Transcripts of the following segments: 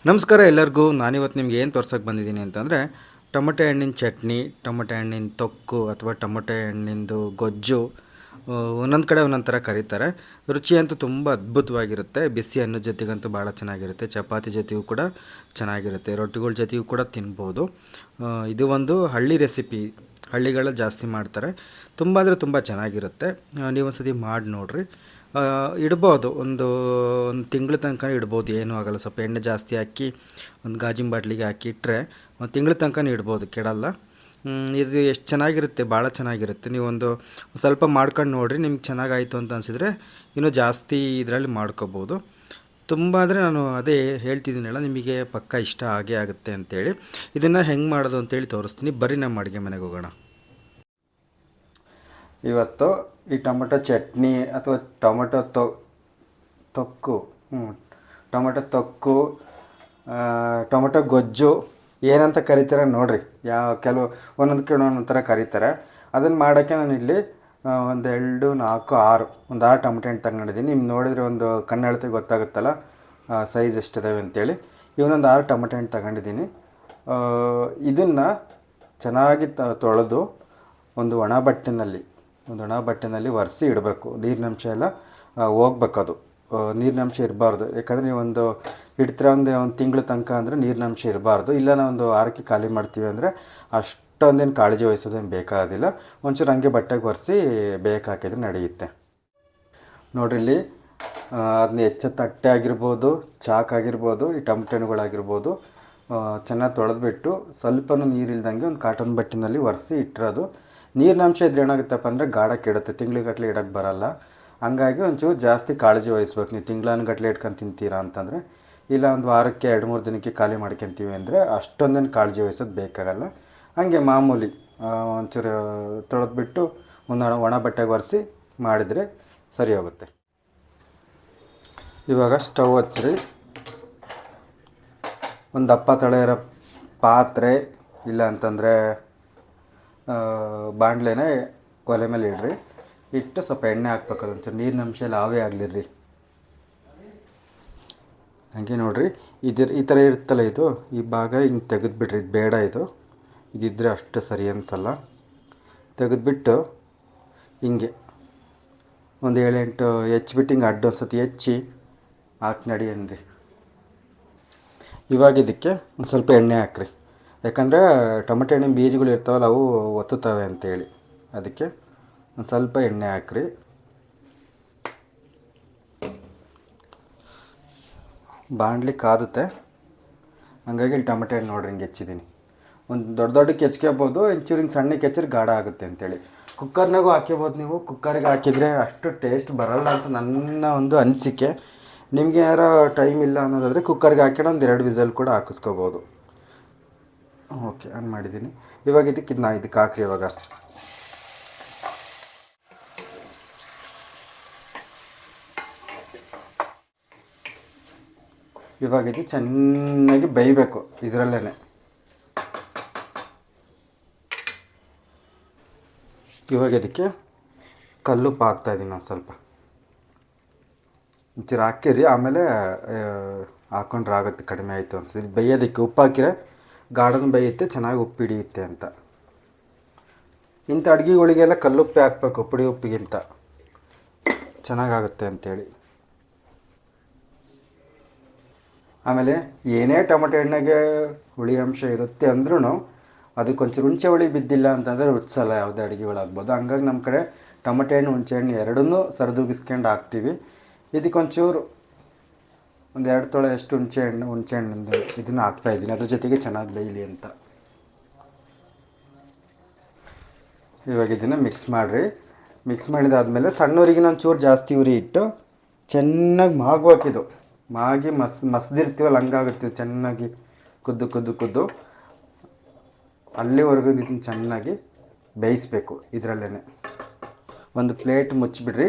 ನಮಸ್ಕಾರ ಎಲ್ಲರಿಗೂ. ನಾನಿವತ್ತು ನಿಮ್ಗೆ ಏನು ತೋರ್ಸೋಕ್ಕೆ ಬಂದಿದ್ದೀನಿ ಅಂತಂದರೆ ಟೊಮಟೊ ಹಣ್ಣಿನ ಚಟ್ನಿ, ಟೊಮಟೊ ಹಣ್ಣಿನ ತೊಕ್ಕು ಅಥವಾ ಟೊಮಟೊ ಹಣ್ಣಿಂದು ಗೊಜ್ಜು. ಒಂದೊಂದು ಕಡೆ ಒಂದೊಂದು ಥರ ಕರೀತಾರೆ. ರುಚಿ ಅಂತೂ ತುಂಬ ಅದ್ಭುತವಾಗಿರುತ್ತೆ. ಬಿಸಿ ಅನ್ನದ ಜೊತೆಗಂತೂ ಭಾಳ ಚೆನ್ನಾಗಿರುತ್ತೆ. ಚಪಾತಿ ಜೊತೆಗೂ ಕೂಡ ಚೆನ್ನಾಗಿರುತ್ತೆ. ರೊಟ್ಟಿಗಳ ಜೊತೆಗೂ ಕೂಡ ತಿನ್ಬೋದು. ಇದು ಒಂದು ಹಳ್ಳಿ ರೆಸಿಪಿ. ಹಳ್ಳಿಗಳಲ್ಲಿ ಜಾಸ್ತಿ ಮಾಡ್ತಾರೆ. ತುಂಬ ಅಂದರೆ ತುಂಬ ಚೆನ್ನಾಗಿರುತ್ತೆ. ನೀವು ಒಂದು ಸತಿ ಮಾಡಿ ನೋಡಿರಿ. ಇಡ್ಬೋದು, ಒಂದು ತಿಂಗಳ ತನಕ ಇಡ್ಬೋದು, ಏನೂ ಆಗಲ್ಲ. ಸ್ವಲ್ಪ ಎಣ್ಣೆ ಜಾಸ್ತಿ ಹಾಕಿ ಒಂದು ಗಾಜಿನ ಬಾಟ್ಲಿಗೆ ಹಾಕಿ ಇಟ್ಟರೆ ಒಂದು ತಿಂಗಳ ತನಕ ಇಡ್ಬೋದು, ಕೆಡಲ್ಲ. ಇದು ಎಷ್ಟು ಚೆನ್ನಾಗಿರುತ್ತೆ, ಭಾಳ ಚೆನ್ನಾಗಿರುತ್ತೆ. ನೀವೊಂದು ಸ್ವಲ್ಪ ಮಾಡ್ಕೊಂಡು ನೋಡಿರಿ. ನಿಮ್ಗೆ ಚೆನ್ನಾಗಾಯಿತು ಅಂತ ಅನಿಸಿದರೆ ಇನ್ನೂ ಜಾಸ್ತಿ ಇದರಲ್ಲಿ ಮಾಡ್ಕೋಬೋದು. ತುಂಬ ಅಂದರೆ ನಾನು ಅದೇ ಹೇಳ್ತಿದ್ದೀನಲ್ಲ, ನಿಮಗೆ ಪಕ್ಕ ಇಷ್ಟ ಆಗೇ ಆಗುತ್ತೆ ಅಂತೇಳಿ. ಇದನ್ನು ಹೆಂಗೆ ಮಾಡೋದು ಅಂತೇಳಿ ತೋರಿಸ್ತೀನಿ. ಬರೀ ನಮ್ಮ ಅಡುಗೆ ಮನೆಗೆ ಹೋಗೋಣ. ಇವತ್ತು ಈ ಟೊಮೆಟೊ ಚಟ್ನಿ ಅಥವಾ ಟೊಮೆಟೊ ತೊಕ್ಕು, ಟೊಮೆಟೊ ತೊಕ್ಕು, ಟೊಮೆಟೊ ಗೊಜ್ಜು ಏನಂತ ಕರೀತಾರೆ ನೋಡಿರಿ. ಕೆಲವು ಒಂದೊಂದು ಥರ ಕರೀತಾರೆ. ಅದನ್ನು ಮಾಡೋಕ್ಕೆ ನಾನಿಲ್ಲಿ ಒಂದು 2, 4, 6 ಒಂದು 6 ಟೊಮೆಟೊ ಹಣ್ಣು ತಗೊಂಡಿದ್ದೀನಿ. ನಿಮ್ಗೆ ನೋಡಿದರೆ ಒಂದು ಕಣ್ಣೆಳ್ತೆ ಗೊತ್ತಾಗುತ್ತಲ್ಲ ಸೈಜ್ ಎಷ್ಟಿದ್ದಾವೆ ಅಂತೇಳಿ. ಇವನೊಂದು 6 ಟೊಮೆಟೊ ಹಣ್ಣು ತಗೊಂಡಿದ್ದೀನಿ. ಇದನ್ನು ಚೆನ್ನಾಗಿ ತೊಳೆದು ಒಂದು ಒಣ ಬಟ್ಟೆನಲ್ಲಿ ಒರೆಸಿ ಇಡಬೇಕು. ನೀರಿನಂಶ ಎಲ್ಲ ಹೋಗ್ಬೇಕು. ಅದು ನೀರಿನಂಶ ಇರಬಾರ್ದು. ಯಾಕಂದರೆ ನೀವೊಂದು ಇಡ್ತೀರ ಒಂದು ತಿಂಗಳ ತನಕ ಅಂದರೆ ನೀರಿನಂಶ ಇರಬಾರ್ದು. ಇಲ್ಲ ನಾವೊಂದು ವಾರಕ್ಕೆ ಖಾಲಿ ಮಾಡ್ತೀವಿ ಅಂದರೆ ಅಷ್ಟೊಂದೇನು ಕಾಳಜಿ ವಹಿಸೋದೇನು ಬೇಕಾಗೋದಿಲ್ಲ. ಒಂಚೂರು ಹಂಗೆ ಬಟ್ಟೆಗೆ ಒರೆಸಿ ಬೇಯಕ್ಕೆ ಹಾಕಿದ್ರೆ ನಡೆಯುತ್ತೆ. ನೋಡಿರಿ, ಇಲ್ಲಿ ಅದನ್ನ ಹೆಚ್ಚ ತಟ್ಟೆ ಆಗಿರ್ಬೋದು, ಚಾಕಾಗಿರ್ಬೋದು, ಈ ಟೊಮೆಟೊ ಹಣ್ಣುಗಳಾಗಿರ್ಬೋದು ಚೆನ್ನಾಗಿ ತೊಳೆದ್ಬಿಟ್ಟು ಸ್ವಲ್ಪನೂ ನೀರಿಲ್ದಂಗೆ ಒಂದು ಕಾಟನ್ ಬಟ್ಟೆನಲ್ಲಿ ಒರೆಸಿ ಇಟ್ಟಿರೋದು. ನೀರಿನಂಶ ಇದ್ರೆ ಏನಾಗುತ್ತಪ್ಪ ಅಂದರೆ ಗಾಢ ಕೆಡುತ್ತೆ, ತಿಂಗಳಿಗಟ್ಟಲೆ ಇಡೋಕ್ಕೆ ಬರೋಲ್ಲ. ಹಂಗಾಗಿ ಒಂಚೂರು ಜಾಸ್ತಿ ಕಾಳಜಿ ವಹಿಸ್ಬೇಕು. ನೀವು ತಿಂಗಳಾನುಗಟ್ಟಲೆ ಇಟ್ಕೊಂಡು ತಿಂತೀರಾ ಅಂತಂದರೆ, ಇಲ್ಲ ಒಂದು ವಾರಕ್ಕೆ 2-3 ದಿನಕ್ಕೆ ಖಾಲಿ ಮಾಡ್ಕೊತೀವಿ ಅಂದರೆ ಅಷ್ಟೊಂದೇನು ಕಾಳಜಿ ವಹಿಸೋದು ಬೇಕಾಗಲ್ಲ. ಹಾಗೆ ಮಾಮೂಲಿ ಒಂಚೂರು ತೊಳೆದ್ಬಿಟ್ಟು ಒಂದು ಒಣ ಬಟ್ಟೆಗೆ ಒರೆಸಿ ಮಾಡಿದರೆ ಸರಿ ಹೋಗುತ್ತೆ. ಇವಾಗ ಸ್ಟವ್ ಹಚ್ಚಿರಿ. ಒಂದು ದಪ್ಪ ತಳ ಇರೋ ಪಾತ್ರೆ ಇಲ್ಲ ಅಂತಂದರೆ ಬಾಣಲೆನೇ ಒಲೆ ಮೇಲೆ ಇಡ್ರಿ. ಇಟ್ಟು ಸ್ವಲ್ಪ ಎಣ್ಣೆ ಹಾಕ್ಬೇಕು. ಒಂಚೂರು ನೀರಿನಂಶ ಎಲ್ಲ ಆವೇ ಆಗಲಿರ್ರಿ. ಹಾಗೆ ನೋಡಿರಿ, ಈ ಥರ ಇರುತ್ತಲ್ಲ, ಈ ಭಾಗ ಹಿಂಗೆ ತೆಗೆದುಬಿಡ್ರಿ. ಇದು ಬೇಡ, ಇದಿದ್ದರೆ ಅಷ್ಟು ಸರಿ ಅನಿಸಲ್ಲ. ತೆಗೆದುಬಿಟ್ಟು ಹಿಂಗೆ ಒಂದು 7-8 ಹೆಚ್ಚಿಬಿಟ್ಟು ಹಿಂಗೆ ಅಡ್ಡ ಸತಿ ಹೆಚ್ಚಿ ಹಾಕಿ ನಡಿಯನ್ರಿ. ಇವಾಗ ಇದಕ್ಕೆ ಒಂದು ಸ್ವಲ್ಪ ಎಣ್ಣೆ ಹಾಕ್ರಿ. ಯಾಕಂದರೆ ಟೊಮೆಟೊ ಹಣ್ಣಿನ ಬೀಜಗಳು ಇರ್ತಾವಲ್ಲ, ಅವು ಒತ್ತುತ್ತವೆ ಅಂತೇಳಿ. ಅದಕ್ಕೆ ಒಂದು ಸ್ವಲ್ಪ ಎಣ್ಣೆ ಹಾಕ್ರಿ. ಬಾಣಲಿ ಕಾದುತ್ತೆ. ಹಂಗಾಗಿ ಇಲ್ಲಿ ಟೊಮೆಟೊ ಹಣ್ಣು ನೋಡ್ರಿ ಹಿಂಗೆ ಹೆಚ್ಚಿದ್ದೀನಿ. ಒಂದು ದೊಡ್ಡಕ್ಕೆ ಹೆಚ್ಕೋಬೋದು, ಒಂಚೂರು ಹಿಂಗೆ ಸಣ್ಣಕ್ಕೆ ಹೆಚ್ಚಿದ್ರೆ ಗಾಢ ಆಗುತ್ತೆ ಅಂತೇಳಿ. ಕುಕ್ಕರ್ನಾಗೂ ಹಾಕ್ಕೋಬೋದು. ನೀವು ಕುಕ್ಕರಿಗೆ ಹಾಕಿದರೆ ಅಷ್ಟು ಟೇಸ್ಟ್ ಬರಲ್ಲ ಅಂತ ನನ್ನ ಒಂದು ಅನಿಸಿಕೆ. ನಿಮಗೆ ಯಾರೋ ಟೈಮ್ ಇಲ್ಲ ಅನ್ನೋದಾದರೆ ಕುಕ್ಕರ್ಗೆ ಹಾಕ್ಕೊಂಡು ಒಂದು 2 ವಿಸಲ್ ಕೂಡ ಹಾಕಿಸ್ಕೋಬೋದು. ಓಕೆ, ಆನ್ ಮಾಡಿದ್ದೀನಿ. ಇವಾಗ ಇದಕ್ಕೆ ಹಾಕ್ರಿ. ಇವಾಗ ಇದು ಚೆನ್ನಾಗಿ ಬೇಯಬೇಕು ಇದರಲ್ಲೇ. ಇವಾಗ ಇದಕ್ಕೆ ಕಲ್ಲುಪ್ಪು ಹಾಕ್ತಾಯಿದ್ದೀನಿ. ನಾನು ಸ್ವಲ್ಪ ಒಂಚೂರು ಹಾಕಿರಿ. ಆಮೇಲೆ ಹಾಕ್ಕೊಂಡ್ರೆ ಆಗುತ್ತೆ. ಕಡಿಮೆ ಆಯಿತು ಅನ್ಸುತ್ತೆ. ಬೇಯೋದಕ್ಕೆ ಉಪ್ಪು ಹಾಕಿರೆ ಗಾಢನ ಬೇಯುತ್ತೆ, ಚೆನ್ನಾಗಿ ಉಪ್ಪು ಹಿಡಿಯುತ್ತೆ ಅಂತ. ಇಂಥ ಅಡುಗೆಗಳಿಗೆಲ್ಲ ಕಲ್ಲುಪ್ಪೆ ಹಾಕಬೇಕು, ಪುಡಿ ಉಪ್ಪಿಗಿಂತ ಚೆನ್ನಾಗಾಗುತ್ತೆ ಅಂಥೇಳಿ. ಆಮೇಲೆ ಏನೇ ಟೊಮೆಟೊ ಹಣ್ಣಿಗೆ ಹುಳಿ ಅಂಶ ಇರುತ್ತೆ ಅಂದ್ರೂ ಅದಕ್ಕೊಂಚೂರು ಹುಣಸೆ ಹುಳಿ ಬಿದ್ದಿಲ್ಲ ಅಂತಂದರೆ ರುಚಿಸಲ್ಲ ಯಾವುದೇ ಅಡುಗೆಗಳಾಗ್ಬೋದು. ಹಂಗಾಗಿ ನಮ್ಮ ಕಡೆ ಟೊಮೆಟೊ ಹಣ್ಣು, ಹುಣಸೆ ಹಣ್ಣು ಎರಡನ್ನೂ ಸರಿದೂಗಿಸ್ಕೊಂಡು ಹಾಕ್ತೀವಿ. ಇದಕ್ಕೊಂಚೂರು ಒಂದು 2 ತೊಳೆಯಷ್ಟು ಹುಣಸೆ ಹಣ್ಣಿಂದು ಇದನ್ನು ಹಾಕ್ತಾಯಿದ್ದೀನಿ, ಅದ್ರ ಜೊತೆಗೆ ಚೆನ್ನಾಗಿ ಬೇಯಲಿ ಅಂತ. ಇವಾಗ ಇದನ್ನು ಮಿಕ್ಸ್ ಮಾಡಿರಿ. ಮಿಕ್ಸ್ ಮಾಡಿದಾದಮೇಲೆ ಸಣ್ಣವರಿಗೆ ಒಂಚೂರು ಜಾಸ್ತಿ ಉರಿ ಇಟ್ಟು ಚೆನ್ನಾಗಿ ಮಾಗಬೇಕಿದು. ಮಾಗಿ ಮಸ್ದಿರ್ತೀವಲ್ಲ, ಹಂಗಾಗುತ್ತೆ. ಚೆನ್ನಾಗಿ ಕುದ್ದು ಅಲ್ಲಿವರೆಗೂ ಇದನ್ನು ಚೆನ್ನಾಗಿ ಬೇಯಿಸ್ಬೇಕು. ಇದರಲ್ಲೇ ಒಂದು ಪ್ಲೇಟ್ ಮುಚ್ಚಿಬಿಡ್ರಿ.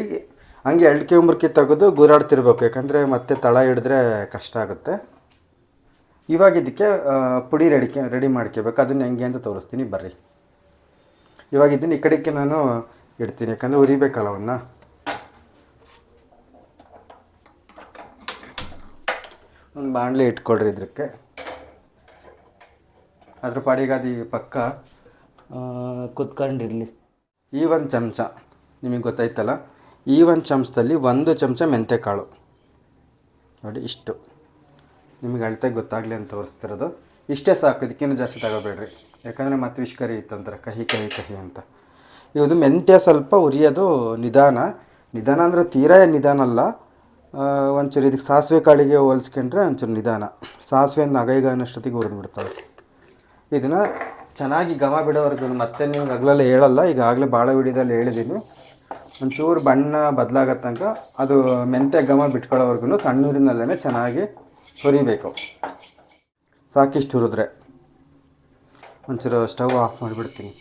ಹಂಗೆ 2 ಮುರ್ಕಿ ತೆಗೆದು ಗುರಾಡ್ತಿರ್ಬೇಕು, ಯಾಕಂದರೆ ಮತ್ತೆ ತಳ ಹಿಡಿದ್ರೆ ಕಷ್ಟ ಆಗುತ್ತೆ. ಇವಾಗ ಇದಕ್ಕೆ ಪುಡಿ ರೆಡಿ ಮಾಡ್ಕೋಬೇಕು. ಅದನ್ನು ಹೆಂಗೆ ಅಂತ ತೋರಿಸ್ತೀನಿ ಬರ್ರಿ. ಇವಾಗ ಇದನ್ನು ಈ ಕಡೆಗೆ ನಾನು ಇಡ್ತೀನಿ, ಯಾಕಂದರೆ ಉರಿಬೇಕಲ್ಲ ಅವನ್ನ. ಒಂದು ಬಾಣಲೆ ಇಟ್ಕೊಳ್ರಿ ಇದಕ್ಕೆ. ಅದ್ರ ಪಾಡಿಗೆ ಅದು ಪಕ್ಕ ಕುತ್ಕೊಂಡಿರಲಿ. ಈ ಒಂದು ಚಮಚ ನಿಮಗೆ ಗೊತ್ತಾಯ್ತಲ್ಲ, ಈ ಒಂದು ಚಮಚದಲ್ಲಿ 1 ಚಮಚ ಮೆಂತ್ಯಕಾಳು ನೋಡಿ. ಇಷ್ಟು ನಿಮಗೆ ಅಳತೆ ಗೊತ್ತಾಗಲಿ ಅಂತ ತೋರಿಸ್ತಿರೋದು. ಇಷ್ಟೇ ಸಾಕು, ಇದಕ್ಕಿಂತ ಜಾಸ್ತಿ ತಗೋಬೇಡ್ರಿ, ಯಾಕಂದರೆ ಮತ್ತೆ ವಿಷ್ಕರಿ ಇತ್ತಂತಾರೆ ಕಹಿ ಕಹಿ ಕಹಿ ಅಂತ. ಇದು ಮೆಂತ್ಯ ಸ್ವಲ್ಪ ಉರಿಯೋದು ನಿಧಾನ ಅಂದರೆ ತೀರಾ ನಿಧಾನ ಅಲ್ಲ. ಒಂಚೂರು ಇದಕ್ಕೆ ಸಾಸಿವೆ ಕಾಳಿಗೆ ಹೋಲಿಸ್ಕೊಂಡ್ರೆ ಒಂಚೂರು ನಿಧಾನ. ಸಾಸಿವೆ ಒಂದು ಅಗೈಗಾನಷ್ಟೊತ್ತಿಗೆ ಹುರಿದು ಬಿಡ್ತಾವೆ. ಇದನ್ನು ಚೆನ್ನಾಗಿ ಘಮ ಬಿಡೋವರೆಗೂ ಮತ್ತೆ ನಿಮ್ಗೆ ಹಗಲೆಲ್ಲ ಹೇಳಲ್ಲ, ಈಗಾಗಲೇ ಭಾಳ ವಿಡಿಯೋದಲ್ಲಿ ಹೇಳಿದ್ದೀನಿ. ಒಂಚೂರು ಬಣ್ಣ ಬದಲಾಗೋ ತನಕ ಅದು ಮೆಂತ್ಯ ಘಮ ಬಿಟ್ಕೊಳ್ಳೋವರೆಗೂ ಸಣ್ಣೂರಿನಲ್ಲೇ ಚೆನ್ನಾಗಿ ಹುರಿಬೇಕು. ಸಾಕಿಷ್ಟು ಹುರಿದ್ರೆ ಒಂಚೂರು ಸ್ಟವ್ ಆಫ್ ಮಾಡಿಬಿಡ್ತೀನಿ.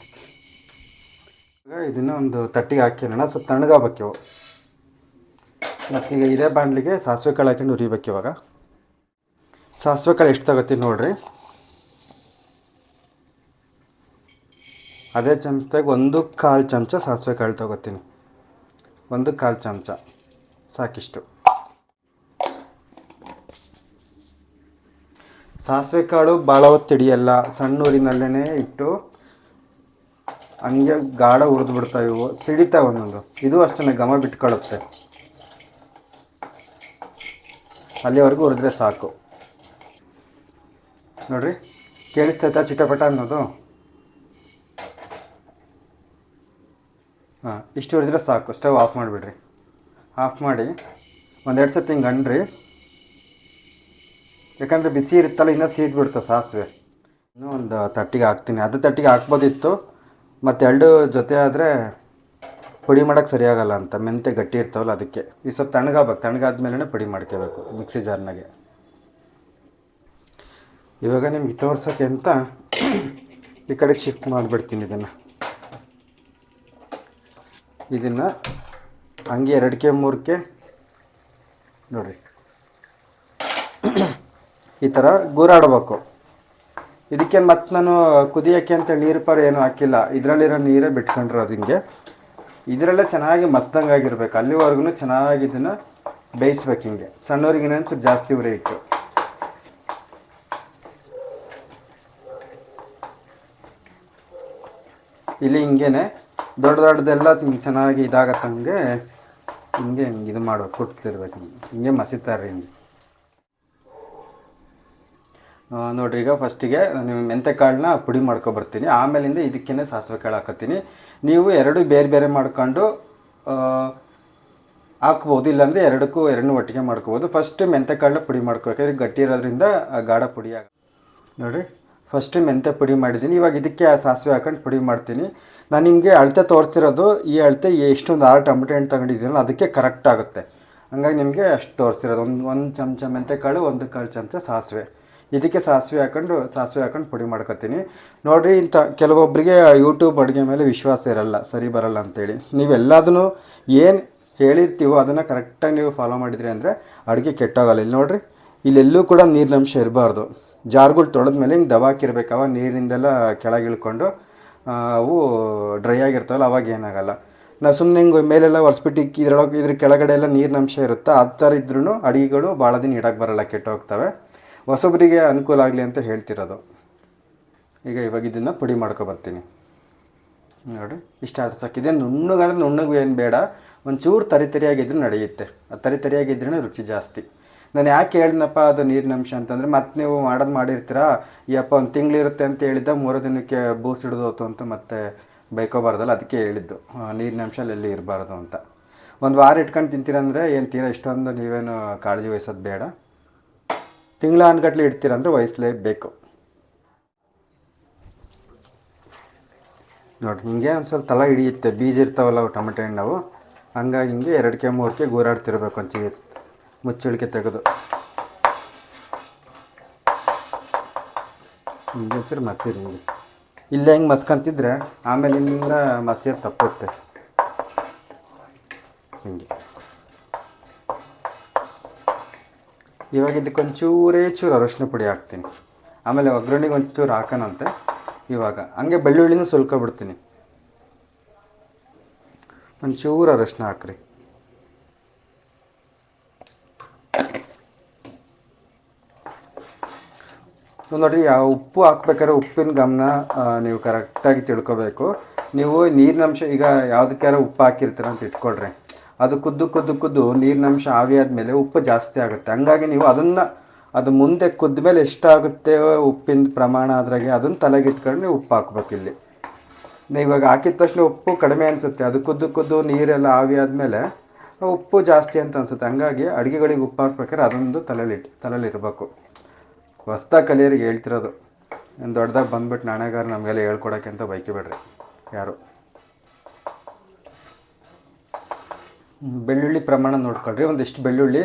ಈಗ ಇದನ್ನು ಒಂದು ತಟ್ಟಿಗೆ ಹಾಕಿರೋಣ, ಸ್ವಲ್ಪ ತಣ್ಣಗಾಗಬೇಕು. ಮತ್ತೀಗ ಇದೇ ಬಾಣಲಿಗೆ ಸಾಸಿವೆ ಕಾಳು ಹಾಕೊಂಡು ಹುರಿಬೇಕು. ಇವಾಗ ಸಾಸಿವೆ ಕಾಳು ಎಷ್ಟು ತಗೋತೀನಿ ನೋಡಿರಿ. ಅದೇ ಚಮಚದಾಗ 1/4 ಚಮಚ ಸಾಸಿವೆ ಕಾಳು ತೊಗೋತೀನಿ. 1/4 ಚಮಚ ಸಾಕಿಷ್ಟು. ಸಾಸಿವೆ ಕಾಳು ಭಾಳ ಹೊತ್ತು ಹಿಡಿಯಲ್ಲ, ಸಣ್ಣ ಊರಿನಲ್ಲೇ ಇಟ್ಟು ಹಂಗೆ ಗಾಢ ಹುರಿದು ಬಿಡ್ತಾವೆ. ಇವು ಸಿಡಿತಾವೆ ಒಂದೊಂದು. ಇದು ಅಷ್ಟೇ ಘಮ ಬಿಟ್ಕೊಳ್ಳುತ್ತೆ. ಅಲ್ಲಿವರೆಗೂ ಹುರಿದ್ರೆ ಸಾಕು. ನೋಡಿರಿ, ಕೇಳಿಸ್ತೈತಾ ಚಿಟಪಟ ಅನ್ನೋದು? ಹಾಂ, ಇಷ್ಟು ಹುರಿದ್ರೆ ಸಾಕು. Stove off ಮಾಡಿಬಿಡ್ರಿ. ಆಫ್ ಮಾಡಿ 1-2 ಸತಿ ಹಿಂಗೆ ಅಂಡ್ರಿ, ಯಾಕಂದರೆ ಬಿಸಿ ಇರುತ್ತಲ್ಲ, ಇನ್ನೂ ಸೀದ್ಬಿಡ್ತಾವೆ ಸಾಸಿವೆ. ಇನ್ನೂ ಒಂದು ತಟ್ಟಿಗೆ ಹಾಕ್ತೀನಿ. ಅದು ತಟ್ಟಿಗೆ ಹಾಕ್ಬೋದಿತ್ತು, ಮತ್ತು 2 ಜೊತೆ ಆದರೆ ಪುಡಿ ಮಾಡೋಕ್ಕೆ ಸರಿಯಾಗಲ್ಲ ಅಂತ. ಮೆಂತ್ಯ ಗಟ್ಟಿ ಇರ್ತಾವಲ್ಲ, ಅದಕ್ಕೆ. ಈ ಸ್ವಲ್ಪ ತಣ್ಣಗಾಗಬೇಕು. ತಣ್ಣಗಾದ್ಮೇಲೆ ಪುಡಿ ಮಾಡ್ಕೋಬೇಕು ಮಿಕ್ಸಿ ಜಾರ್ನಾಗೆ. ಇವಾಗ ನಿಮ್ಗೆ ತೋರ್ಸೋಕ್ಕೆ ಅಂತ ಈ ಕಡೆಗೆ ಶಿಫ್ಟ್ ಮಾಡಿಬಿಡ್ತೀನಿ. ಇದನ್ನು ಹಂಗೆ 2ಕ್ಕೆ 3ಕ್ಕೆ ನೋಡಿರಿ ಈ ಥರ ಗೂರಾಡಬೇಕು. ಇದಕ್ಕೆ ಮತ್ತೆ ನಾನು ಕುದಿಯೋಕ್ಕೆ ಅಂತ ನೀರು ಏನೂ ಹಾಕಿಲ್ಲ, ಇದರಲ್ಲಿರೋ ನೀರೇ ಬಿಟ್ಕೊಂಡಿರೋದು. ಹಿಂಗೆ ಇದರಲ್ಲೇ ಚೆನ್ನಾಗಿ ಮಸ್ದಂಗಾಗಿರ್ಬೇಕು. ಅಲ್ಲಿವರೆಗೂ ಚೆನ್ನಾಗಿ ಇದನ್ನು ಬೇಯಿಸ್ಬೇಕು. ಹಿಂಗೆ ಸಣ್ಣವ್ರಿಗೆ ಸ್ವಲ್ಪ ಜಾಸ್ತಿ ಉರಿ ಇಟ್ಟು ಇಲ್ಲಿ ಹಿಂಗೇನೆ ದೊಡ್ಡದೆಲ್ಲ ಚೆನ್ನಾಗಿ ಇದಾಗತ್ತಂಗೆ ಹಿಂಗೆ ಇದು ಮಾಡ್ಬೇಕು, ಕುಟ್ತಿರ್ಬೇಕು. ಹಿಂಗೆ ಮಸಿತಾರೆ ಹಿಂಗೆ. ನೋಡಿರಿ, ಈಗ ಫಸ್ಟಿಗೆ ನೀವು ಮೆಂತ್ಯಕಾಳನ್ನ ಪುಡಿ ಮಾಡ್ಕೊಬರ್ತೀನಿ. ಆಮೇಲಿಂದ ಇದಕ್ಕೇ ಸಾಸಿವೆ ಕಾಳು ಹಾಕೋತೀನಿ. ನೀವು 2 ಬೇರೆ ಬೇರೆ ಮಾಡ್ಕೊಂಡು ಹಾಕ್ಬೋದು, ಇಲ್ಲಾಂದರೆ ಎರಡನ್ನೂ ಒಟ್ಟಿಗೆ ಮಾಡ್ಕೋಬೋದು. ಫಸ್ಟ್ ಮೆಂತ್ಯಕಾಳನ್ನ ಪುಡಿ ಮಾಡ್ಕೋಬೇಕಾದ್ರೆ ಗಟ್ಟಿ ಇರೋದ್ರಿಂದ ಗಾಢ ಪುಡಿ ನೋಡಿರಿ. ಫಸ್ಟ್ ಮೆಂತ್ಯ ಪುಡಿ ಮಾಡಿದ್ದೀನಿ. ಇವಾಗ ಇದಕ್ಕೆ ಸಾಸಿವೆ ಹಾಕೊಂಡು ಪುಡಿ ಮಾಡ್ತೀನಿ. ನಾನು ನಿಮಗೆ ಅಳತೆ ತೋರಿಸಿರೋದು, ಈ ಅಳತೆ ಎಷ್ಟೊಂದು 6 ಟೊಮೆಟೊ ಹಣ್ಣು ತಗೊಂಡಿದ್ದೀನಲ್ಲ ಅದಕ್ಕೆ ಕರೆಕ್ಟ್ ಆಗುತ್ತೆ. ಹಂಗಾಗಿ ನಿಮಗೆ ಅಷ್ಟು ತೋರಿಸಿರೋದು. ಒಂದು ಚಮಚ ಮೆಂತ್ಯಕಾಳು, 1/4 ಚಮಚ ಸಾಸಿವೆ. ಇದಕ್ಕೆ ಸಾಸಿವೆ ಹಾಕೊಂಡು ಪುಡಿ ಮಾಡ್ಕೊತೀನಿ. ನೋಡಿರಿ, ಇಂಥ ಕೆಲವೊಬ್ಬರಿಗೆ ಯೂಟ್ಯೂಬ್ ಅಡುಗೆ ಮೇಲೆ ವಿಶ್ವಾಸ ಇರಲ್ಲ, ಸರಿ ಬರಲ್ಲ ಅಂತೇಳಿ. ನೀವೆಲ್ಲದನ್ನು ಏನು ಹೇಳಿರ್ತೀವೋ ಅದನ್ನು ಕರೆಕ್ಟಾಗಿ ನೀವು ಫಾಲೋ ಮಾಡಿದ್ರಿ ಅಂದರೆ ಅಡುಗೆ ಕೆಟ್ಟೋಗಲ್ಲ. ಇಲ್ಲಿ ನೋಡಿರಿ, ಇಲ್ಲೆಲ್ಲೂ ಕೂಡ ನೀರಿನಂಶ ಇರಬಾರ್ದು. ಜಾರ್ಗಳು ತೊಳೆದ್ಮೇಲೆ ಹಿಂಗೆ ದಬಾಕಿರ್ಬೇಕು. ಅವಾಗ ನೀರಿನಿಂದೆಲ್ಲ ಕೆಳಗೆ ಇಳ್ಕೊಂಡು ಅವು ಡ್ರೈ ಆಗಿರ್ತಾವಲ್ಲ, ಅವಾಗ ಏನಾಗಲ್ಲ. ನಾವು ಸುಮ್ಮನೆ ಹಿಂಗೆ ಮೇಲೆಲ್ಲ ಒರೆಸ್ಬಿಟ್ಟು ಇದ್ರ ಕೆಳಗಡೆ ಎಲ್ಲ ನೀರಿನಂಶ ಇರುತ್ತೆ. ಆ ಥರ ಇದ್ರೂ ಅಡುಗೆಗಳು ಭಾಳ ದಿನ ಇಡಕ್ಕೆ ಬರಲ್ಲ, ಕೆಟ್ಟೋಗ್ತವೆ. ಹೊಸೊಬ್ಬರಿಗೆ ಅನುಕೂಲ ಆಗಲಿ ಅಂತ ಹೇಳ್ತಿರೋದು. ಇವಾಗ ಇದನ್ನು ಪುಡಿ ಮಾಡ್ಕೊಬರ್ತೀನಿ. ನೋಡಿರಿ, ಇಷ್ಟ ಆದ್ರೆ ಸಾಕಿದೆ. ನುಣ್ಣಗಾದ್ರೆ ನುಣ್ಣಗೆ ಏನು ಬೇಡ, ಒಂಚೂರು ತರಿಯಾಗಿದ್ರೂ ನಡೆಯುತ್ತೆ. ಅದು ತರಿಯಾಗಿದ್ರೇ ರುಚಿ ಜಾಸ್ತಿ. ನಾನು ಯಾಕೆ ಹೇಳಿದ್ನಪ್ಪ ಅದು ನೀರಿನಂಶ ಅಂತಂದರೆ, ಮತ್ತೆ ನೀವು ಮಾಡಿರ್ತೀರಾ, ಯಪ್ಪ 1 ತಿಂಗಳಿರುತ್ತೆ ಅಂತ ಹೇಳಿದ್ದ 3 ದಿನಕ್ಕೆ ಬೂಸ್ ಹಿಡಿದೋತು ಅಂತ ಮತ್ತೆ ಬೈಕೋಬಾರ್ದಲ್ಲ, ಅದಕ್ಕೆ ಹೇಳಿದ್ದು ನೀರಿನಂಶ ಎಲ್ಲಿ ಇರಬಾರ್ದು ಅಂತ. 1 ವಾರ ಇಟ್ಕೊಂಡು ತಿಂತೀರಂದರೆ ಏನು ತೀರಾ ಇಷ್ಟೊಂದು ನೀವೇನು ಕಾಳಜಿ ವಹಿಸೋದು ಬೇಡ. ತಿಂಗಳಾನ್ಗಟ್ಲೆ ಇಡ್ತೀರಂದರೆ ವಹಿಸಲೇಬೇಕು. ನೋಡಿ, ಹಿಂಗೆ ಒಂದು ಸ್ವಲ್ಪ ತಳ ಹಿಡಿಯುತ್ತೆ. ಬೀಜ ಇರ್ತಾವಲ್ಲ ಟೊಮೆಟೊ ಹಣ್ಣು, ಹಂಗಾಗಿ ಹಿಂಗೆ 2ಕ್ಕೆ 3ಕ್ಕೆ ಗೂರಾಡ್ತಿರ್ಬೇಕು. ಒಂಚೂರು ಮುಚ್ಚಳಿಕೆ ತೆಗೆದು ಹಿಂಗೆ ಒಂಚೂರು ಮಸೀರಿ. ಹಿಂಗೆ ಇಲ್ಲೇ ಹಿಂಗೆ ಮಸ್ಕೊಂತಿದ್ರೆ ಆಮೇಲೆ ಹಿಂಗೆ ಮಸೀರು ತಪ್ಪುತ್ತೆ. ಹಿಂಗೆ ಇವಾಗ ಇದಕ್ಕೊಂಚೂರೇ ಚೂರು ಅರಶಿನ ಪುಡಿ ಹಾಕ್ತೀನಿ. ಆಮೇಲೆ ಒಗ್ಗರಣೆಗೆ ಒಂಚೂರು ಹಾಕೋಣಂತೆ. ಇವಾಗ ಹಂಗೆ ಬೆಳ್ಳುಳ್ಳಿನೂ ಸುಲ್ಕೊಬಿಡ್ತೀನಿ. ಒಂಚೂರು ಅರಶಿನ ಹಾಕ್ರಿ. ನೋಡಿರಿ ಉಪ್ಪು ಹಾಕ್ಬೇಕಾದ್ರೆ ಉಪ್ಪಿನ ಗಮನ ನೀವು ಕರೆಕ್ಟಾಗಿ ತಿಳ್ಕೊಬೇಕು. ನೀವು ನೀರಿನಂಶ ಈಗ ಯಾವುದಕ್ಕಾರ ಉಪ್ಪು ಹಾಕಿರ್ತೀರ ಅಂತ ಇಟ್ಕೊಳ್ರಿ, ಅದು ಕುದ್ದು ಕುದ್ದು ಕುದ್ದು ನೀರಿನಂಶ ಆವಿ ಆದಮೇಲೆ ಉಪ್ಪು ಜಾಸ್ತಿ ಆಗುತ್ತೆ. ಹಂಗಾಗಿ ನೀವು ಅದು ಮುಂದೆ ಕುದ್ದ ಮೇಲೆ ಎಷ್ಟಾಗುತ್ತೆ ಉಪ್ಪಿನ ಪ್ರಮಾಣ ಅದ್ರಾಗೆ ಅದನ್ನು ತಲೆಗಿಟ್ಕೊಂಡು ನೀವು ಉಪ್ಪು ಹಾಕ್ಬೇಕು. ಇಲ್ಲಿ ನೀವು ಇವಾಗ ಹಾಕಿದ ತಕ್ಷಣ ಉಪ್ಪು ಕಡಿಮೆ ಅನಿಸುತ್ತೆ, ಅದು ಕುದ್ದು ಕುದ್ದು ನೀರೆಲ್ಲ ಆವಿ ಆದಮೇಲೆ ಉಪ್ಪು ಜಾಸ್ತಿ ಅಂತ ಅನಿಸುತ್ತೆ. ಹಂಗಾಗಿ ಅಡುಗೆಗಳಿಗೆ ಉಪ್ಪು ಹಾಕ್ಬೇಕಾದ್ರೆ ಅದೊಂದು ತಲೆಯಲ್ಲಿರಬೇಕು. ಹೊಸ್ದಾಗಿ ಕಲಿಯೋರಿಗೆ ಹೇಳ್ತಿರೋದು, ದೊಡ್ಡದಾಗಿ ಬಂದ್ಬಿಟ್ಟು ನಾಣ್ಯಗಾರ ನಮಗೆಲ್ಲ ಹೇಳ್ಕೊಡೋಕ್ಕೆ ಅಂತ ಬೈಕಿಬೇಡ್ರಿ ಯಾರು. ಬೆಳ್ಳುಳ್ಳಿ ಪ್ರಮಾಣ ನೋಡ್ಕೊಳ್ರಿ. ಒಂದಿಷ್ಟು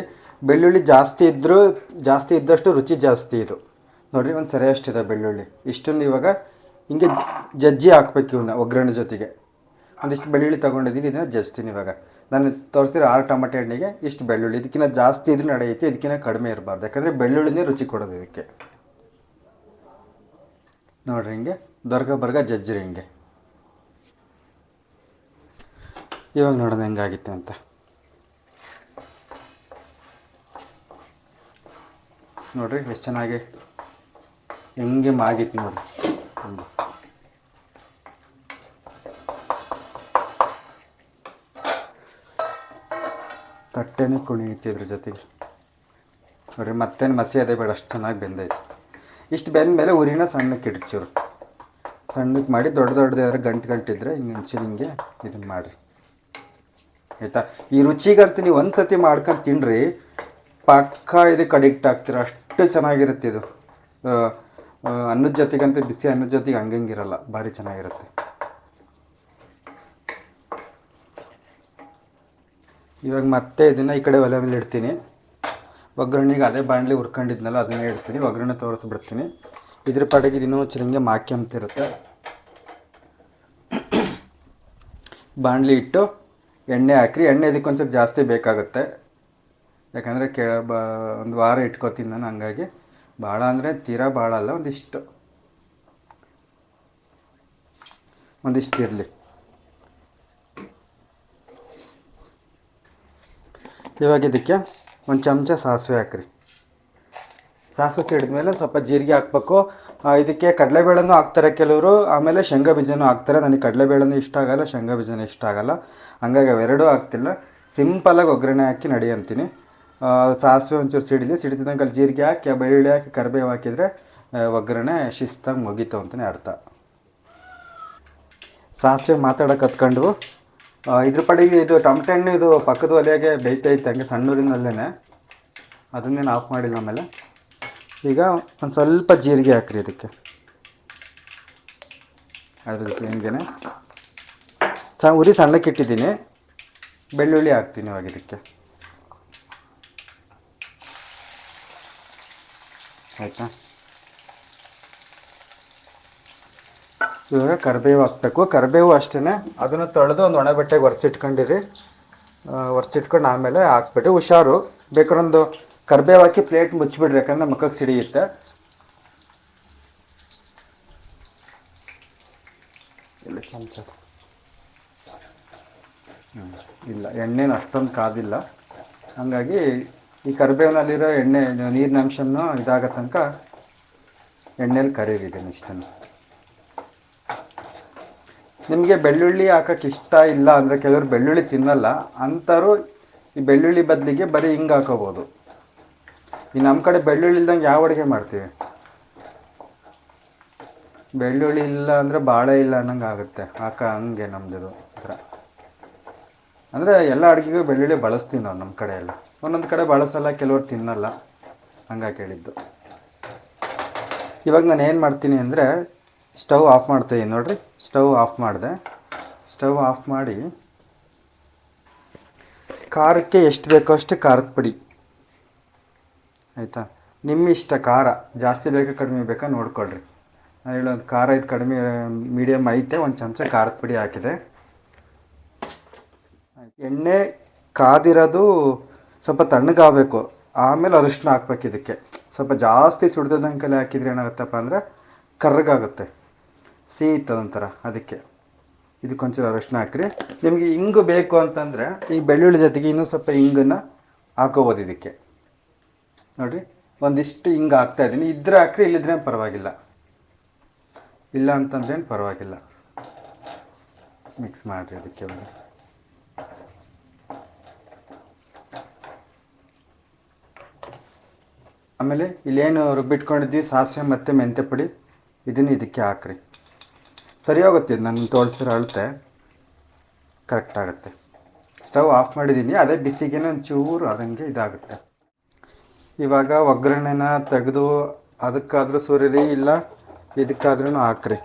ಬೆಳ್ಳುಳ್ಳಿ ಜಾಸ್ತಿ ಇದ್ದಷ್ಟು ರುಚಿ ಜಾಸ್ತಿ. ಇದು ನೋಡಿರಿ ಒಂದು ಸರಿಯಷ್ಟಿದೆ ಬೆಳ್ಳುಳ್ಳಿ. ಇಷ್ಟನ್ನು ಇವಾಗ ಹಿಂಗೆ ಜಜ್ಜಿ ಹಾಕ್ಬೇಕು. ಇವನ್ನ ಒಗ್ಗರಣೆ ಜೊತೆಗೆ ಒಂದಿಷ್ಟು ಬೆಳ್ಳುಳ್ಳಿ ತೊಗೊಂಡಿದ್ದೀನಿ, ಇದನ್ನು ಜಜ್ತೀನಿ. ಇವಾಗ ನಾನು ತೋರಿಸಿರೋ 6 ಟೊಮೆಟೊ ಎಣ್ಣೆಗೆ ಇಷ್ಟು ಬೆಳ್ಳುಳ್ಳಿ. ಇದಕ್ಕಿಂತ ಜಾಸ್ತಿ ಇದ್ರೂ ನಡೆಯುತ್ತೆ, ಇದಕ್ಕಿಂತ ಕಡಿಮೆ ಇರಬಾರ್ದು, ಯಾಕಂದರೆ ಬೆಳ್ಳುಳ್ಳಿನೇ ರುಚಿ ಕೊಡೋದು ಇದಕ್ಕೆ. ನೋಡಿರಿ ಹಿಂಗೆ ಬರ್ಗ ಜಜ್ಜಿರಿ ಹಿಂಗೆ. ಇವಾಗ ನೋಡೋದು ಹೆಂಗಾಗಿತ್ತು ಅಂತ. ನೋಡಿರಿ ಎಷ್ಟು ಚೆನ್ನಾಗಿ ಹೆಂಗೆ ಮಾಗಿತ್ತು ನೋಡಿ. ತಟ್ಟೆನೇ ಕುಣಿಯುತ್ತೆ ಇದ್ರ ಜೊತೆಗೆ. ನೋಡಿರಿ ಮತ್ತೇನು ಮಸಿ ಅದೇ ಬೇಡ, ಅಷ್ಟು ಚೆನ್ನಾಗಿ ಬೆಂದೈತೆ. ಇಷ್ಟು ಬೆಂದ ಮೇಲೆ ಉರಿನ ಸಣ್ಣಕ್ಕೆ ಇಡ್ಚೂರು ಸಣ್ಣಕ್ಕೆ ಮಾಡಿ, ದೊಡ್ಡದಾದ್ರೆ ಗಂಟಿದ್ರೆ ಹಿಂಗೆ ಇದನ್ನು ಮಾಡಿರಿ ಆಯಿತಾ. ಈ ರುಚಿಗಂತೂ ನೀವು ಒಂದು ಸತಿ ಮಾಡ್ಕೊಂಡು ತಿನ್ನಿರಿ, ಪಕ್ಕ ಇದಕ್ಕೆ ಅಡಿಕ್ಟ್ ಆಗ್ತೀರ, ಅಷ್ಟು ಚೆನ್ನಾಗಿರುತ್ತೆ ಇದು. ಅನ್ನದ ಜೊತೆಗಂತೂ ಬಿಸಿ ಅನ್ನದ ಜೊತೆಗೆ ಹಂಗಿರಲ್ಲ, ಭಾರಿ ಚೆನ್ನಾಗಿರುತ್ತೆ. ಇವಾಗ ಮತ್ತೆ ಇದನ್ನು ಈ ಕಡೆ ಒಲೆ ಮೇಲೆ ಇಡ್ತೀನಿ. ಒಗ್ಗರಣೆಗೆ ಅದೇ ಬಾಣಲಿ ಹುರ್ಕೊಂಡಿದ್ನಲ್ಲ ಅದನ್ನೇ ಇಡ್ತೀನಿ, ಒಗ್ಗರಣೆ ತೋರಿಸ್ಬಿಡ್ತೀನಿ. ಇದ್ರ ಪಾಡಿಗೆ ಇನ್ನೂ ಚಿರಂಗೆ ಮಾಕ್ಯಂತಿರುತ್ತೆ. ಬಾಣಲಿ ಇಟ್ಟು ಎಣ್ಣೆ ಹಾಕ್ರಿ. ಎಣ್ಣೆ ಇದಕ್ಕೊಂಚೂರು ಜಾಸ್ತಿ ಬೇಕಾಗುತ್ತೆ, ಯಾಕಂದರೆ ಒಂದು ವಾರ ಇಟ್ಕೊತೀನಿ ನಾನು. ಹಂಗಾಗಿ ಭಾಳ ಅಂದರೆ ತೀರಾ ಭಾಳ ಅಲ್ಲ, ಒಂದಿಷ್ಟು ಇರಲಿ. ಇವಾಗ ಇದಕ್ಕೆ ಒಂದು ಚಮಚ ಸಾಸಿವೆ ಹಾಕ್ರಿ. ಸಾಸಿವೆ ಸಿಡಿದ್ಮೇಲೆ ಸ್ವಲ್ಪ ಜೀರಿಗೆ ಹಾಕ್ಬೇಕು. ಇದಕ್ಕೆ ಕಡಲೆಬೇಳೆನೂ ಹಾಕ್ತಾರೆ ಕೆಲವರು, ಆಮೇಲೆ ಶೇಂಗಾ ಬೀಜನೂ ಹಾಕ್ತಾರೆ. ನನಗೆ ಕಡಲೆಬೇಳೆನೂ ಇಷ್ಟ ಆಗಲ್ಲ, ಶೇಂಗಾ ಬೀಜನೂ ಇಷ್ಟ ಆಗಲ್ಲ, ಹಂಗಾಗಿ ಅವೆರಡೂ ಹಾಕ್ತಿಲ್ಲ. ಸಿಂಪಲಾಗಿ ಒಗ್ಗರಣೆ ಹಾಕಿ ನಡಿ ಅಂತೀನಿ. ಸಾಸಿವೆ ಒಂಚೂರು ಸಿಡಿದಂಗೆ ಅಲ್ಲಿ ಜೀರಿಗೆ ಹಾಕಿ, ಬೆಳ್ಳುಳ್ಳಿ ಹಾಕಿ, ಕರಿಬೇವು ಹಾಕಿದರೆ ಒಗ್ಗರಣೆ ಶಿಸ್ತಾಗಿ ಮುಗೀತು ಅಂತಲೇ ಅರ್ಥ. ಸಾಸಿವೆ ಮಾತಾಡೋಕೆ ಹತ್ಕೊಂಡು ಇದ್ರ ಪಡೆಗೆ ಇದು ಟೊಮೆಟೊ ಹಣ್ಣು ಇದು ಪಕ್ಕದ ಒಲೆಯಾಗೆ ಬೇಯ್ತೈತೆ ಹಂಗೆ ಸಣ್ಣೂರಿನಲ್ಲೇ, ಅದನ್ನೇನು ಆಫ್ ಮಾಡಿಲ್ಲ. ಆಮೇಲೆ ಈಗ ಒಂದು ಸ್ವಲ್ಪ ಜೀರಿಗೆ ಹಾಕ್ರಿ ಇದಕ್ಕೆ. ಅದ್ರ ಜೊತೆ ಹಿಂಗೇನೆ ಉರಿ ಸಣ್ಣಕ್ಕೆ ಇಟ್ಟಿದ್ದೀನಿ. ಬೆಳ್ಳುಳ್ಳಿ ಹಾಕ್ತೀನಿ ಇವಾಗ ಇದಕ್ಕೆ, ಆಯಿತಾ. ಇವಾಗ ಕರಿಬೇವು ಹಾಕಬೇಕು. ಕರಿಬೇವು ಅಷ್ಟೇ, ಅದನ್ನು ತೊಳೆದು ಒಂದು ಒಣ ಬಟ್ಟೆಗೆ ಒರೆಸಿಟ್ಕೊಂಡಿರಿ. ಒರೆಸಿಟ್ಕೊಂಡು ಆಮೇಲೆ ಹಾಕ್ಬಿಟ್ಟು ಹುಷಾರು. ಬೇಕಾರೊಂದು ಕರಿಬೇವು ಹಾಕಿ ಪ್ಲೇಟ್ ಮುಚ್ಚಿಬಿಡ್ರಿ, ಯಾಕಂದರೆ ಮುಖಕ್ಕೆ ಸಿಡಿಯುತ್ತೆ. ಇಲ್ಲ ಎಣ್ಣೆನ ಅಷ್ಟೊಂದು ಕಾದಿಲ್ಲ, ಹಾಗಾಗಿ ಈ ಕರಿಬೇವಿನಲ್ಲಿರೋ ಎಣ್ಣೆ ನೀರಿನ ಅಂಶನೂ ಇದಾಗೋ ತನಕ ಎಣ್ಣೆಲಿ ಕರೀರಿದ್ದೀನಿ ಇಷ್ಟನ್ನು. ನಿಮಗೆ ಬೆಳ್ಳುಳ್ಳಿ ಹಾಕೋಕ್ಕೆ ಇಷ್ಟ ಇಲ್ಲ ಅಂದರೆ, ಕೆಲವರು ಬೆಳ್ಳುಳ್ಳಿ ತಿನ್ನಲ್ಲ ಅಂಥವ್ರು ಈ ಬೆಳ್ಳುಳ್ಳಿ ಬದಲಿಗೆ ಬರೀ ಹಿಂಗೆ ಹಾಕೋಬೋದು. ಈ ನಮ್ಮ ಕಡೆ ಬೆಳ್ಳುಳ್ಳಿ ಇಲ್ದಂಗೆ ಯಾವ ಅಡುಗೆ ಮಾಡ್ತೀವಿ? ಬೆಳ್ಳುಳ್ಳಿ ಇಲ್ಲ ಅಂದರೆ ಬಾಳೆ ಇಲ್ಲ ಅನ್ನಂಗೆ ಆಗುತ್ತೆ. ಹಂಗೆ ನಮ್ಮದು ಥರ. ಅಂದರೆ ಎಲ್ಲ ಅಡುಗೆಗೂ ಬೆಳ್ಳುಳ್ಳಿ ಬಳಸ್ತೀವಿ ನಾವು ನಮ್ಮ ಕಡೆ ಎಲ್ಲ. ಒಂದೊಂದು ಕಡೆ ಬಳಸಲ್ಲ, ಕೆಲವ್ರು ತಿನ್ನಲ್ಲ, ಹಂಗಾಗಿ ಹೇಳಿದ್ದು. ಇವಾಗ ನಾನು ಏನು ಮಾಡ್ತೀನಿ ಅಂದರೆ ಸ್ಟವ್ ಆಫ್ ಮಾಡ್ತಾಯಿದ್ದೀನಿ. ನೋಡಿರಿ ಸ್ಟವ್ ಆಫ್ ಮಾಡಿದೆ. ಸ್ಟವ್ ಆಫ್ ಮಾಡಿ ಖಾರಕ್ಕೆ ಎಷ್ಟು ಬೇಕೋ ಅಷ್ಟು ಖಾರದ ಪುಡಿ, ಆಯಿತಾ. ನಿಮ್ಮ ಇಷ್ಟ, ಖಾರ ಜಾಸ್ತಿ ಬೇಕಾ ಕಡಿಮೆ ಬೇಕಾ ನೋಡ್ಕೊಳ್ರಿ. ನಾನು ಹೇಳೋದು ಖಾರ ಇದು ಕಡಿಮೆ ಮೀಡಿಯಮ್ ಐತೆ. ಒಂದು ಚಮಚ ಖಾರದ ಪುಡಿ ಹಾಕಿದೆ. ಎಣ್ಣೆ ಕಾದಿರೋದು ಸ್ವಲ್ಪ ತಣ್ಣಗಾಗಬೇಕು, ಆಮೇಲೆ ಅರಿಶಿನ ಹಾಕ್ಬೇಕು. ಇದಕ್ಕೆ ಸ್ವಲ್ಪ ಜಾಸ್ತಿ ಸುಡ್ದಂಕಲ್ಲಿ ಹಾಕಿದ್ರೆ ಏನಾಗುತ್ತಪ್ಪ ಅಂದರೆ ಕರ್ರಗಾಗುತ್ತೆ, ಸಿಹಿತ್ತದೊಂಥರ. ಅದಕ್ಕೆ ಇದಕ್ಕೊಂಚೂರು ಅರಿಶಿನ ಹಾಕ್ರಿ. ನಿಮಗೆ ಹಿಂಗು ಬೇಕು ಅಂತಂದರೆ ಈ ಬೆಳ್ಳುಳ್ಳಿ ಜೊತೆಗೆ ಇನ್ನೂ ಸ್ವಲ್ಪ ಹಿಂಗನ್ನು ಹಾಕೋಬೋದು ಇದಕ್ಕೆ. ನೋಡಿರಿ ಒಂದಿಷ್ಟು ಹಿಂಗೆ ಹಾಕ್ತಾಯಿದ್ದೀನಿ. ಇದ್ರೆ ಹಾಕ್ರಿ, ಇಲ್ಲಿದ್ರೆ ಪರವಾಗಿಲ್ಲ. ಇಲ್ಲ ಅಂತಂದ್ರೇನು ಪರವಾಗಿಲ್ಲ. ಮಿಕ್ಸ್ ಮಾಡಿರಿ ಅದಕ್ಕೆ ಒಂದು. ಆಮೇಲೆ ಇಲ್ಲೇನು ರುಬ್ಬಿಟ್ಕೊಂಡಿದ್ವಿ ಸಾಸಿವೆ ಮತ್ತು ಮೆಂತ್ಯ ಪುಡಿ, ಇದನ್ನು ಇದಕ್ಕೆ ಹಾಕ್ರಿ. ಸರಿ ಹೋಗುತ್ತೆ. ಇದು ನಾನು ತೋರಿಸಿರೋ ಅಳತೆ ಕರೆಕ್ಟಾಗುತ್ತೆ. ಸ್ಟವ್ ಆಫ್ ಮಾಡಿದ್ದೀನಿ. ಅದೇ ಬಿಸಿಗೆ ಒಂಚೂರು ಅದಂಗೆ ಇದಾಗುತ್ತೆ. ಇವಾಗ ಒಗ್ಗರಣೆನ ತೆಗೆದು ಅದಕ್ಕಾದರೂ ಸುರಿರಿ, ಇಲ್ಲ ಇದಕ್ಕಾದ್ರೂ ಹಾಕ್ರಿ.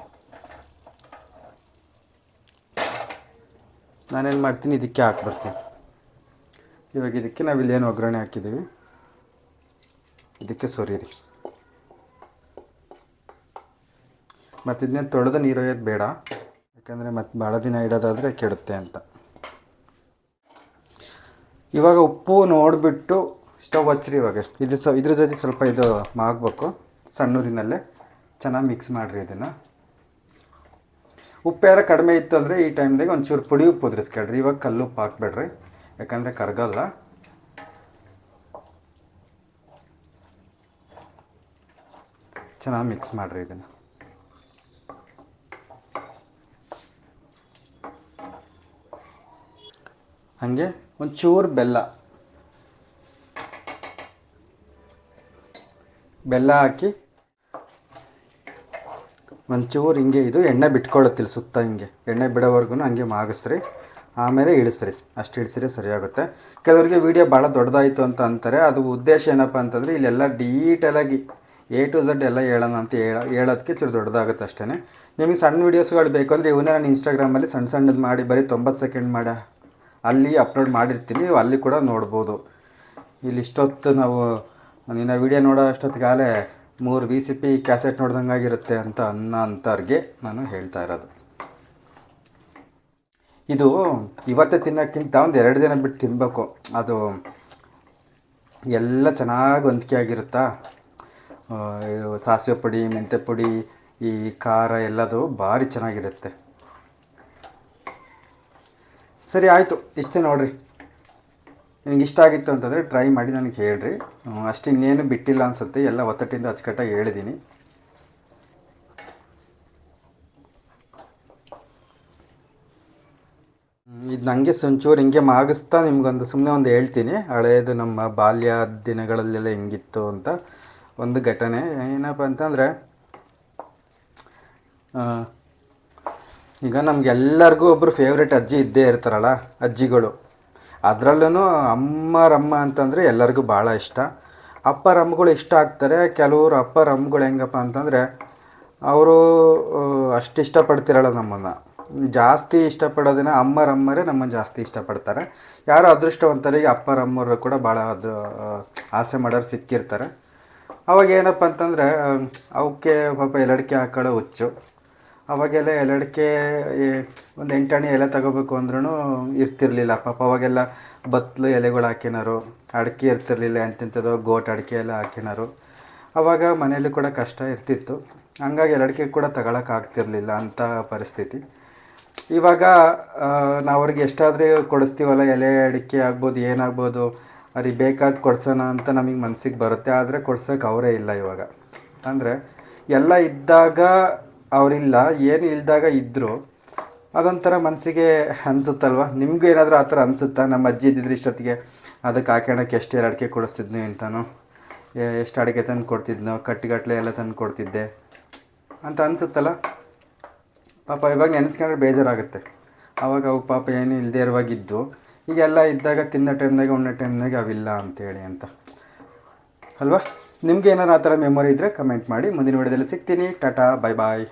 ನಾನೇನು ಮಾಡ್ತೀನಿ, ಇದಕ್ಕೆ ಹಾಕ್ಬರ್ತೀನಿ. ಇವಾಗ ಇದಕ್ಕೆ ನಾವಿಲ್ಲೇನು ಒಗ್ಗರಣೆ ಹಾಕಿದ್ದೀವಿ ಇದಕ್ಕೆ ಸುರಿರಿ. ಮತ್ತು ಇದನ್ನೇ ತೊಳೆದು ನೀರು ಒಯ್ಯೋದು ಬೇಡ, ಯಾಕಂದರೆ ಮತ್ತೆ ಭಾಳ ದಿನ ಇಡೋದಾದರೆ ಕೆಡುತ್ತೆ ಅಂತ. ಇವಾಗ ಉಪ್ಪು ನೋಡಿಬಿಟ್ಟು ಸ್ಟವ್ ಹಚ್ಚಿರಿ. ಇವಾಗ ಇದ್ರ ಜೊತೆ ಸ್ವಲ್ಪ ಇದು ಆಗಬೇಕು. ಸಣ್ಣೂರಿನಲ್ಲೇ ಚೆನ್ನಾಗಿ ಮಿಕ್ಸ್ ಮಾಡಿರಿ ಇದನ್ನು. ಉಪ್ಪು ಯಾರು ಕಡಿಮೆ ಇತ್ತು ಅಂದರೆ ಈ ಟೈಮ್ದಾಗ ಒಂಚೂರು ಪುಡಿ ಉಪ್ಪು ಉದ್ರಿಸ್ಕೊಳ್ರಿ. ಇವಾಗ ಕಲ್ಲುಪ್ಪು ಹಾಕ್ಬೇಡ್ರಿ, ಯಾಕಂದರೆ ಕರಗಲ್ಲ. ಚೆನ್ನಾಗಿ ಮಿಕ್ಸ್ ಮಾಡಿರಿ ಇದನ್ನು. ಹಾಗೆ ಒಂಚೂರು ಬೆಲ್ಲ ಹಾಕಿ ಒಂಚೂರು ಹಿಂಗೆ ಇದು ಎಣ್ಣೆ ಬಿಟ್ಕೊಳ್ಳುತ್ತಿಲ್ಲ ಸುತ್ತ. ಹಿಂಗೆ ಎಣ್ಣೆ ಬಿಡೋವರೆಗೂ ಹಂಗೆ ಮಾಗಿಸ್ರಿ, ಆಮೇಲೆ ಇಳಿಸ್ರಿ. ಅಷ್ಟು ಇಳಿಸಿದ್ರೆ ಸರಿಯಾಗುತ್ತೆ. ಕೆಲವರಿಗೆ ವೀಡಿಯೋ ಭಾಳ ದೊಡ್ಡದಾಯಿತು ಅಂತ ಅಂತಾರೆ. ಅದು ಉದ್ದೇಶ ಏನಪ್ಪ ಅಂತಂದರೆ ಇಲ್ಲೆಲ್ಲ ಡೀಟೇಲಾಗಿ A to Z ಎಲ್ಲ ಹೇಳೋಣ ಅಂತ ಹೇಳೋದಕ್ಕೆ ಚೂರು ದೊಡ್ಡದಾಗುತ್ತೆ ಅಷ್ಟೇ. ನಿಮಗೆ ಸಣ್ಣ ವೀಡಿಯೋಸ್ಗಳು ಬೇಕು ಅಂದರೆ ಇವನ್ನೇ ನಾನು ಇನ್ಸ್ಟಾಗ್ರಾಮಲ್ಲಿ ಸಣ್ಣದು ಮಾಡಿ ಬರೀ 90 ಸೆಕೆಂಡ್ ಮಾಡಿ ಅಲ್ಲಿ ಅಪ್ಲೋಡ್ ಮಾಡಿರ್ತೀನಿ. ಅಲ್ಲಿ ಕೂಡ ನೋಡ್ಬೋದು. ಇಲ್ಲಿ ಇಷ್ಟೊತ್ತು ನಾವು ನಿನ್ನ ವೀಡಿಯೋ ನೋಡೋ ಅಷ್ಟೊತ್ತಿಗಾಲೇ 3 VCP ಕ್ಯಾಸೆಟ್ ನೋಡ್ದಂಗಾಗಿರುತ್ತೆ ಅಂತ ಅಂಥವ್ರಿಗೆ ನಾನು ಹೇಳ್ತಾ ಇರೋದು. ಇದು ಇವತ್ತೇ ತಿನ್ನೋಕ್ಕಿಂತ ಒಂದು 2 ದಿನ ಬಿಟ್ಟು ತಿನ್ನಬೇಕು. ಅದು ಎಲ್ಲ ಚೆನ್ನಾಗಿ ಹೊಂದಿಕೆ ಆಗಿರುತ್ತಾ. ಸಾಸಿವೆ ಪುಡಿ, ಮೆಂತ್ಯ ಪುಡಿ, ಈ ಖಾರ ಎಲ್ಲದು ಭಾರಿ ಚೆನ್ನಾಗಿರುತ್ತೆ. ಸರಿ ಆಯಿತು, ಇಷ್ಟೇ ನೋಡಿರಿ. ನಿಮಗೆ ಇಷ್ಟ ಆಗಿತ್ತು ಅಂತಂದರೆ ಟ್ರೈ ಮಾಡಿ ನನಗೆ ಹೇಳ್ರಿ. ಅಷ್ಟು ಇನ್ನೇನು ಬಿಟ್ಟಿಲ್ಲ ಅನಿಸುತ್ತೆ. ಎಲ್ಲ ಒತ್ತಟ್ಟಿಂದ ಅಚ್ಚುಕಟ್ಟಾಗಿ ಹೇಳಿದ್ದೀನಿ. ಇದು ನನಗೆ ಒಂಚೂರು ಹಿಂಗೆ ಮಾಗಿಸ್ತಾ ನಿಮ್ಗೊಂದು ಸುಮ್ಮನೆ ಒಂದು ಹೇಳ್ತೀನಿ. ಹಳೇದು ನಮ್ಮ ಬಾಲ್ಯ ದಿನಗಳಲ್ಲೆಲ್ಲ ಹೆಂಗಿತ್ತು ಅಂತ ಒಂದು ಘಟನೆ. ಏನಪ್ಪ ಅಂತಂದರೆ, ಈಗ ನಮಗೆಲ್ಲರಿಗೂ ಒಬ್ಬರು ಫೇವ್ರೇಟ್ ಅಜ್ಜಿ ಇದ್ದೇ ಇರ್ತಾರಲ್ಲ, ಅಜ್ಜಿಗಳು. ಅದರಲ್ಲೂ ಅಮ್ಮರಮ್ಮ ಅಂತಂದರೆ ಎಲ್ಲರಿಗೂ ಭಾಳ ಇಷ್ಟ. ಅಪ್ಪರಮ್ಮಗಳು ಇಷ್ಟ ಆಗ್ತಾರೆ. ಕೆಲವರು ಅಪ್ಪರಮ್ಮಗಳು ಹೆಂಗಪ್ಪ ಅಂತಂದರೆ ಅವರು ಅಷ್ಟು ಇಷ್ಟಪಡ್ತಿರಲ್ಲ ನಮ್ಮನ್ನು. ಜಾಸ್ತಿ ಇಷ್ಟಪಡೋದನ್ನ ಅಮ್ಮರಮ್ಮರೇ ನಮ್ಮನ್ನು ಜಾಸ್ತಿ ಇಷ್ಟಪಡ್ತಾರೆ. ಯಾರೋ ಅದೃಷ್ಟವಂತರಿಗೆ ಅಪ್ಪರಮ್ಮರು ಕೂಡ ಭಾಳ ಅದು ಆಸೆ ಮಾಡೋರು ಸಿಕ್ಕಿರ್ತಾರೆ. ಅವಾಗ ಏನಪ್ಪ ಅಂತಂದರೆ ಅವಕ್ಕೆ ಪಾಪ ಎಲಡಿಕೆ ಹಾಕೊಳ್ಳೋ ಹುಚ್ಚು. ಅವಾಗೆಲ್ಲ ಎಲಡಿಕೆ ಒಂದು 8 ಎಲೆ ತಗೋಬೇಕು ಅಂದ್ರೂ ಇರ್ತಿರ್ಲಿಲ್ಲ ಪಾಪ. ಅವಾಗೆಲ್ಲ ಬತ್ತಲು ಎಲೆಗಳು ಹಾಕಿನಾರು, ಅಡಿಕೆ ಇರ್ತಿರ್ಲಿಲ್ಲ, ಎಂತೆಂಥದ್ದು ಗೋಟ್ ಅಡಿಕೆ ಎಲ್ಲ ಹಾಕಿನಾರು. ಆವಾಗ ಮನೆಯಲ್ಲಿ ಕೂಡ ಕಷ್ಟ ಇರ್ತಿತ್ತು. ಹಂಗಾಗಿ ಎಲಡಿಕೆ ಕೂಡ ತಗೊಳಕ್ಕಾಗ್ತಿರ್ಲಿಲ್ಲ ಅಂಥ ಪರಿಸ್ಥಿತಿ. ಇವಾಗ ನಾವು ಅವ್ರಿಗೆ ಎಷ್ಟಾದರೂ ಕೊಡಿಸ್ತೀವಲ್ಲ, ಎಲೆ ಅಡಿಕೆ ಆಗ್ಬೋದು, ಏನಾಗ್ಬೋದು, ಅವ್ರಿಗೆ ಬೇಕಾದ ಕೊಡ್ಸೋಣ ಅಂತ ನಮಗೆ ಮನಸ್ಸಿಗೆ ಬರುತ್ತೆ. ಆದರೆ ಕೊಡ್ಸೋಕೆ ಅವರೇ ಇಲ್ಲ ಇವಾಗ. ಅಂದರೆ ಎಲ್ಲ ಇದ್ದಾಗ ಅವರಿಲ್ಲ, ಏನು ಇಲ್ದಾಗ ಇದ್ದರು. ಅದೊಂಥರ ಮನಸ್ಸಿಗೆ ಅನಿಸುತ್ತಲ್ವ. ನಿಮಗೂ ಏನಾದರೂ ಆ ಥರ ಅನಿಸುತ್ತಾ? ನಮ್ಮ ಅಜ್ಜಿ ಇದ್ದಿದ್ರೆ ಇಷ್ಟೊತ್ತಿಗೆ ಅದಕ್ಕೆ ಹಾಕೋಣಕ್ಕೆ ಎಷ್ಟು ಅಡಿಕೆ ಕೊಡಿಸ್ತಿದ್ನು ಅಂತಾನು, ಎಷ್ಟು ಅಡಿಕೆ ತಂದು ಕೊಡ್ತಿದ್ನೋ, ಕಟ್ಟಿಗಟ್ಟಲೆ ಎಲ್ಲ ತಂದು ಕೊಡ್ತಿದ್ದೆ ಅಂತ ಅನಿಸುತ್ತಲ್ಲ ಪಾಪ. ಇವಾಗ ನೆನೆಸ್ಕೊಂಡ್ರೆ ಬೇಜಾರಾಗುತ್ತೆ. ಆವಾಗ ಅವು ಪಾಪ ಏನು ಇಲ್ಲದೆ ಇರುವಾಗಿದ್ದು, ಈಗೆಲ್ಲ ಇದ್ದಾಗ ತಿನ್ನೋ ಟೈಮ್ನಾಗೆ ಉಣ್ಣೋ ಟೈಮ್ನಾಗೆ ಅವಿಲ್ಲ ಅಂತೇಳಿ ಅಂತ ಅಲ್ವಾ. ನಿಮ್ಗೆ ಏನಾರು ಆ ಥರ ಮೆಮೊರಿ ಇದ್ದರೆ ಕಮೆಂಟ್ ಮಾಡಿ. ಮುಂದಿನ ವಿಡಿಯೋದಲ್ಲಿ ಸಿಗ್ತೀನಿ. ಟಾಟಾ, ಬಾಯ್ ಬಾಯ್.